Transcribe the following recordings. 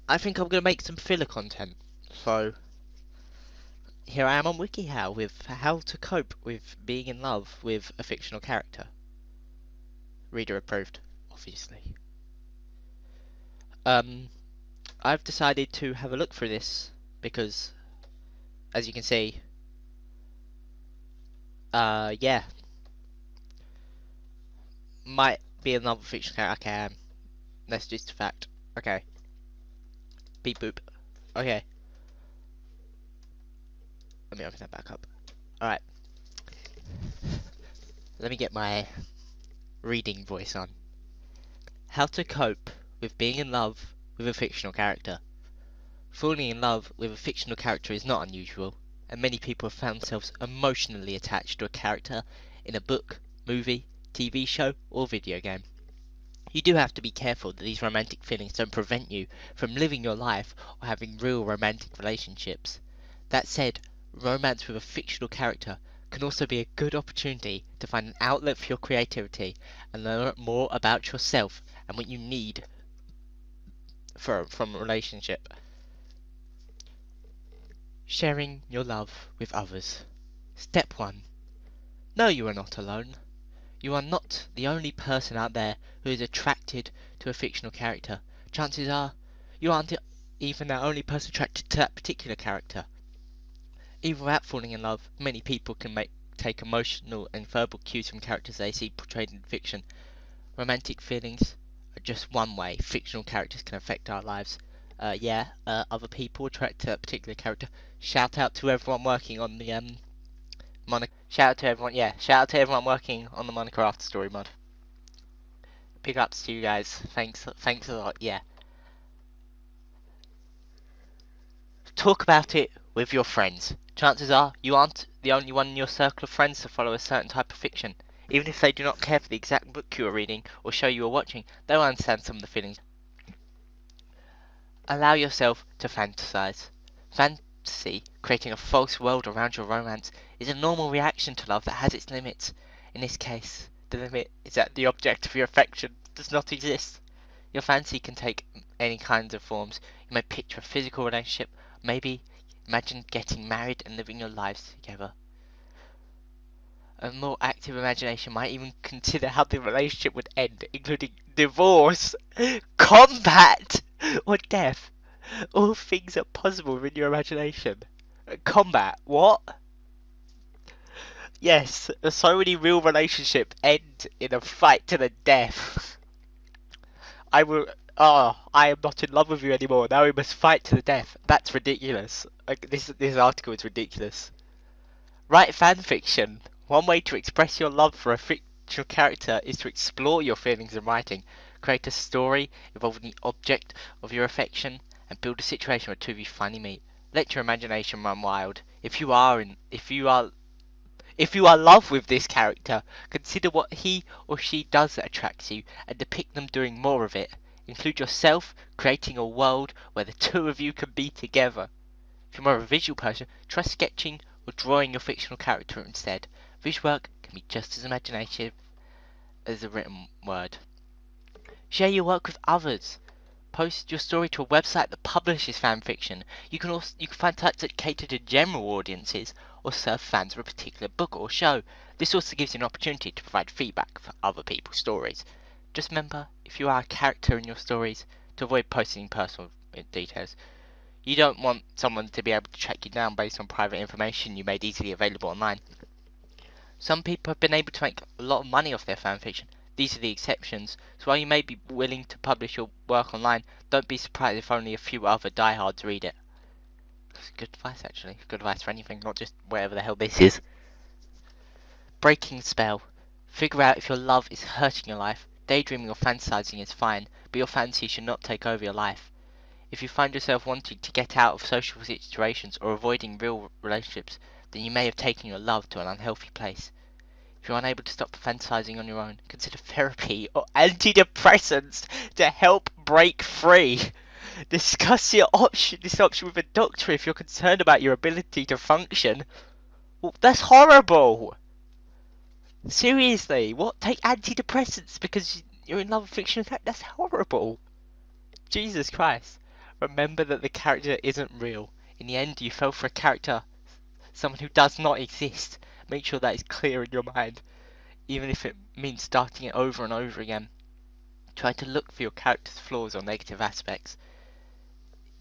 I think I'm going to make some filler content. So, here I am on Wikihow with how to cope with being in love with a fictional character. Reader approved, obviously. I've decided to have a look through this because, as you can see, yeah, might be another fictional character. Okay, that's just a fact. Okay. Beep boop. Okay. Let me open that back up. Alright. Let me get my reading voice on. How to cope with being in love with a fictional character. Falling in love with a fictional character is not unusual, and many people have found themselves emotionally attached to a character in a book, movie, TV show, or video game. You do have to be careful that these romantic feelings don't prevent you from living your life or having real romantic relationships. That said, romance with a fictional character can also be a good opportunity to find an outlet for your creativity and learn more about yourself and what you need from a relationship. Sharing your love with others. Step 1. Know you are not alone. You are not the only person out there who is attracted to a fictional character. Chances are you aren't even the only person attracted to that particular character. Even without falling in love, many people can take emotional and verbal cues from characters they see portrayed in fiction. Romantic feelings are just one way fictional characters can affect our lives. Other people attract to a particular character. Shout out to everyone working on the Monica. Shout out to everyone working on the Monica After Story mod. Big ups to you guys. Thanks a lot. Yeah. Talk about it with your friends. Chances are you aren't the only one in your circle of friends to follow a certain type of fiction. Even if they do not care for the exact book you are reading or show you are watching, they'll understand some of the feelings. Allow yourself to fantasize. Fantasy, creating a false world around your romance, is a normal reaction to love that has its limits. In this case, the limit is that the object of your affection does not exist. Your fantasy can take any kinds of forms. You may picture a physical relationship, maybe imagine getting married and living your lives together. A more active imagination might even consider how the relationship would end, including divorce, combat, or death. All things are possible within your imagination. Combat, what? Yes, so many real relationships end in a fight to the death. I am not in love with you anymore. Now we must fight to the death. That's ridiculous. Like, this article is ridiculous. Write fanfiction. One way to express your love for a fictional character is to explore your feelings in writing. Create a story involving the object of your affection and build a situation where two of you finally meet. Let your imagination run wild. If you are love with this character, consider what he or she does that attracts you and depict them doing more of it. Include yourself creating a world where the two of you can be together. If you're more of a visual person, try sketching or drawing your fictional character instead. Visual work can be just as imaginative as a written word. Share your work with others. Post your story to a website that publishes fanfiction. You can find types that cater to general audiences or serve fans of a particular book or show. This also gives you an opportunity to provide feedback for other people's stories. Just remember, if you are a character in your stories, to avoid posting personal details. You don't want someone to be able to track you down based on private information you made easily available online. Some people have been able to make a lot of money off their fanfiction. These are the exceptions, so while you may be willing to publish your work online, don't be surprised if only a few other diehards read it. That's good advice, actually. Good advice for anything, not just whatever the hell this is. Breaking spell. Figure out if your love is hurting your life. Daydreaming or fantasizing is fine, but your fantasy should not take over your life. If you find yourself wanting to get out of social situations or avoiding real relationships, then you may have taken your love to an unhealthy place. If you're unable to stop fantasizing on your own, consider therapy or antidepressants to help break free. Discuss this option with a doctor if you're concerned about your ability to function. Well, that's horrible! Seriously, what? Take antidepressants because you're in love with fictional characters? That's horrible! Jesus Christ. Remember that the character isn't real. In the end, you fell for a character, someone who does not exist. Make sure that is clear in your mind, even if it means starting it over and over again. Try to look for your character's flaws or negative aspects.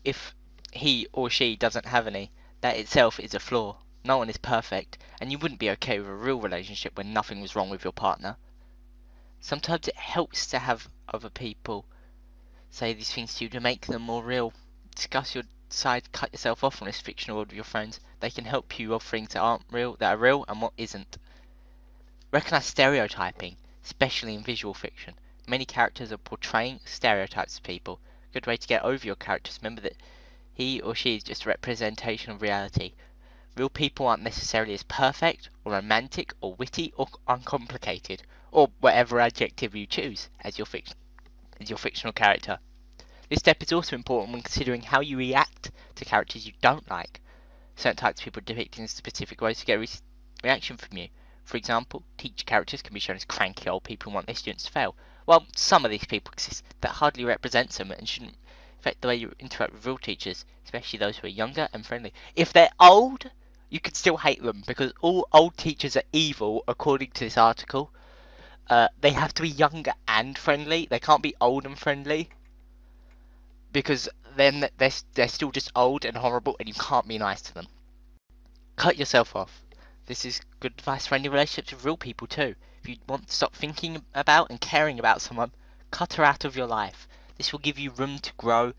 If he or she doesn't have any, that itself is a flaw. No one is perfect, and you wouldn't be okay with a real relationship when nothing was wrong with your partner. Sometimes it helps to have other people say these things to you to make them more real. Discuss your side, cut yourself off from this fictional world with your friends. They can help you of things that aren't real, that are real, and what isn't. Recognize stereotyping, especially in visual fiction. Many characters are portraying stereotypes of people. A good way to get over your characters, remember that he or she is just a representation of reality. Real people aren't necessarily as perfect, or romantic, or witty, or uncomplicated, or whatever adjective you choose as your fictional character. This step is also important when considering how you react to characters you don't like. Certain types of people depicted in specific ways to get a reaction from you. For example, teacher characters can be shown as cranky old people who want their students to fail. Well, some of these people exist. That hardly represents them and shouldn't affect the way you interact with real teachers, especially those who are younger and friendly. If they're old, you can still hate them because all old teachers are evil, according to this article. They have to be younger and friendly. They can't be old and friendly because then they're still just old and horrible, and you can't be nice to them. Cut yourself off. This is good advice for any relationships with real people too. If you want to stop thinking about and caring about someone, cut her out of your life. This will give you room to grow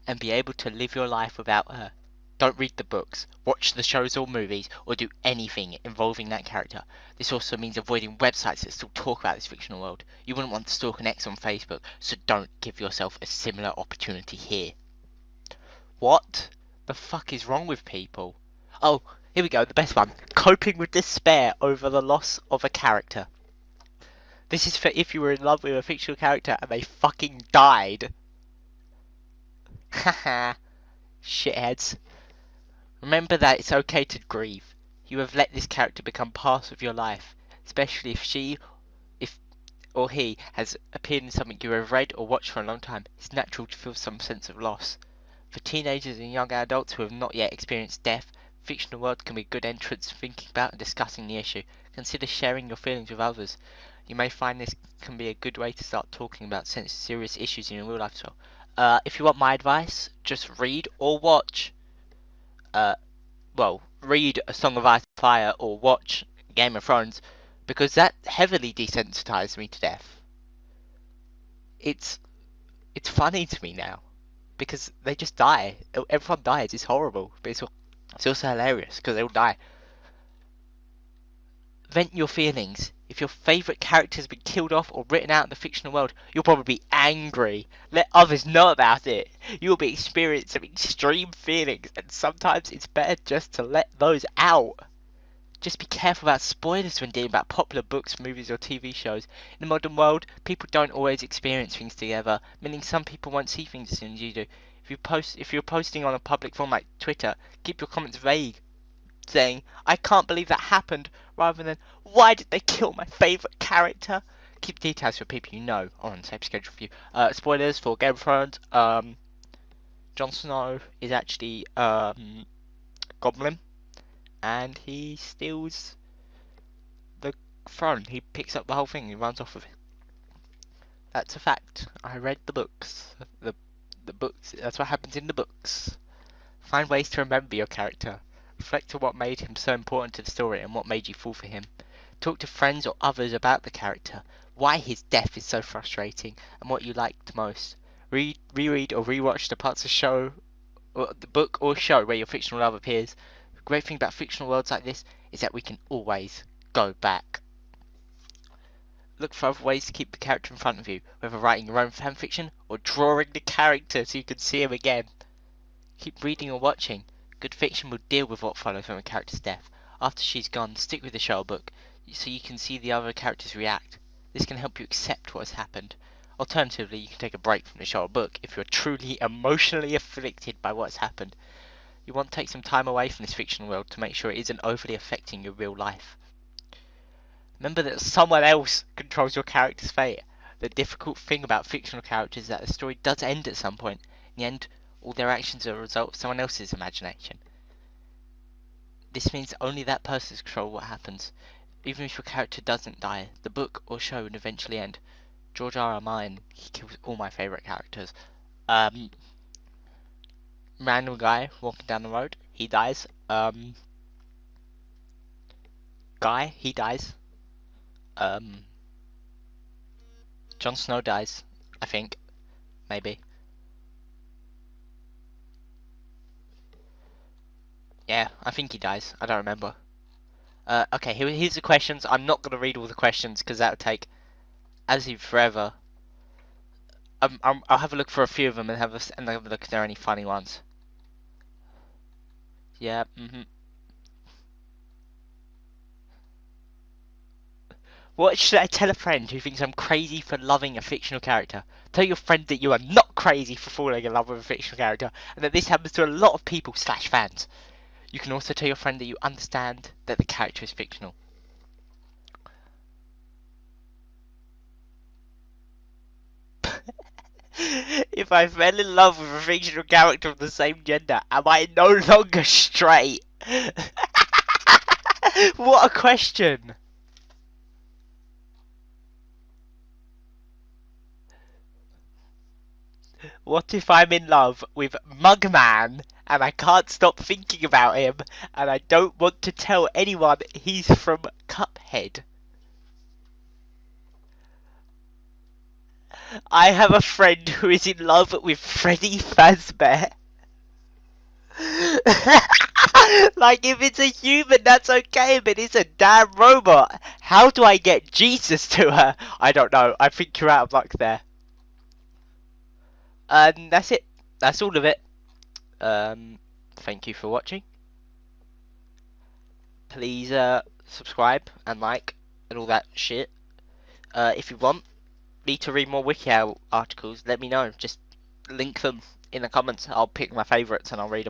and be able to live your life without her. Don't read the books, watch the shows or movies, or do anything involving that character. This also means avoiding websites that still talk about this fictional world. You wouldn't want to stalk an ex on Facebook, so don't give yourself a similar opportunity here. What the fuck is wrong with people? Oh, here we go, the best one. Coping with despair over the loss of a character. This is for if you were in love with a fictional character and they fucking died. Haha, shitheads. Remember that it's okay to grieve. You have let this character become part of your life, especially if she or he has appeared in something you have read or watched for a long time. It's natural to feel some sense of loss. For teenagers and young adults who have not yet experienced death, fictional world can be a good entrance to thinking about and discussing the issue. Consider sharing your feelings with others. You may find this can be a good way to start talking about serious issues in your real life as well. If you want my advice, just read or watch. Read A Song of Ice and Fire or watch Game of Thrones, because that heavily desensitized me to death. It's funny to me now because they just die. Everyone dies. It's horrible, but it's also hilarious because they all die. Vent your feelings. If your favourite character has been killed off or written out in the fictional world, you'll probably be angry. Let others know about it. You'll be experiencing some extreme feelings, and sometimes it's better just to let those out. Just be careful about spoilers when dealing about popular books, movies or TV shows. In the modern world, people don't always experience things together, meaning some people won't see things as soon as you do. If you're posting on a public forum like Twitter, keep your comments vague, saying, "I can't believe that happened," rather than, "Why did they kill my favourite character?" Keep details for people you know on the same schedule for you. Spoilers for Game of Thrones. Jon Snow is actually Goblin, and he steals the throne. He picks up the whole thing and runs off with it. That's a fact. I read the books. The books. That's what happens in the books. Find ways to remember your character. Reflect on what made him so important to the story and what made you fall for him. Talk to friends or others about the character, why his death is so frustrating, and what you liked most. Reread or rewatch the parts of show, or the book or show where your fictional love appears. The great thing about fictional worlds like this is that we can always go back. Look for other ways to keep the character in front of you, whether writing your own fanfiction or drawing the character so you can see him again. Keep reading or watching. Good fiction will deal with what follows from a character's death. After she's gone, stick with the show or book so you can see the other characters react. This can help you accept what has happened. Alternatively, you can take a break from the show or book if you're truly emotionally afflicted by what's happened. You want to take some time away from this fictional world to make sure it isn't overly affecting your real life. Remember that someone else controls your character's fate. The difficult thing about fictional characters is that the story does end at some point. In the end, All their actions are a result of someone else's imagination. This means only that person's control what happens. Even if your character doesn't die, the book or show would eventually end. George R.R. Martin, he kills all my favourite characters. Random guy walking down the road, he dies. Guy, he dies. Jon Snow dies, I think. Maybe. Yeah, I think he dies. I don't remember. Okay, here's the questions. I'm not going to read all the questions because that would take as if forever. I'll have a look for a few of them and have a look if there are any funny ones. Yeah, What should I tell a friend who thinks I'm crazy for loving a fictional character? Tell your friend that you are not crazy for falling in love with a fictional character, and that this happens to a lot of people / fans. You can also tell your friend that you understand that the character is fictional. If I fell in love with a fictional character of the same gender, am I no longer straight? What a question! What if I'm in love with Mugman and I can't stop thinking about him and I don't want to tell anyone he's from Cuphead? I have a friend who is in love with Freddy Fazbear. Like, if it's a human, that's okay, but it's a damn robot. How do I get Jesus to her? I don't know. I think you're out of luck there. And that's it. That's all of it. Thank you for watching. Please subscribe and like and all that shit. If you want me to read more Wikihow articles, let me know. Just link them in the comments. I'll pick my favourites and I'll read them.